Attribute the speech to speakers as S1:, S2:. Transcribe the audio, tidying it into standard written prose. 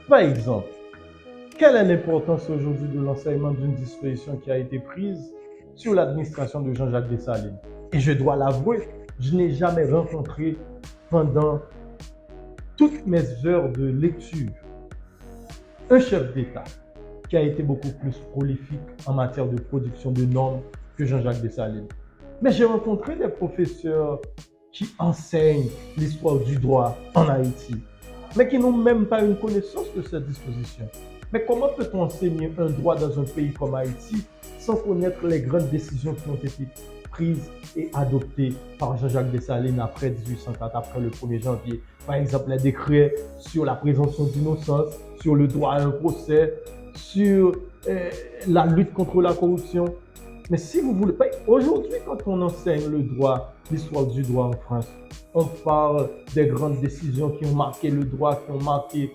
S1: Par exemple, quelle est l'importance aujourd'hui de l'enseignement d'une disposition qui a été prise sur l'administration de Jean-Jacques Dessalines? Et je dois l'avouer, je n'ai jamais rencontré pendant toutes mes heures de lecture un chef d'État qui a été beaucoup plus prolifique en matière de production de normes que Jean-Jacques Dessalines. Mais j'ai rencontré des professeurs qui enseignent l'histoire du droit en Haïti, mais qui n'ont même pas une connaissance de cette disposition. Mais comment peut-on enseigner un droit dans un pays comme Haïti sans connaître les grandes décisions qui ont été prises et adoptées par Jean-Jacques Dessalines après 1804, après le 1er janvier? Par exemple, les décrets sur la présomption d'innocence, sur le droit à un procès, sur la lutte contre la corruption. Mais si vous voulez, aujourd'hui, quand on enseigne le droit, l'histoire du droit en France, on parle des grandes décisions qui ont marqué le droit, qui ont marqué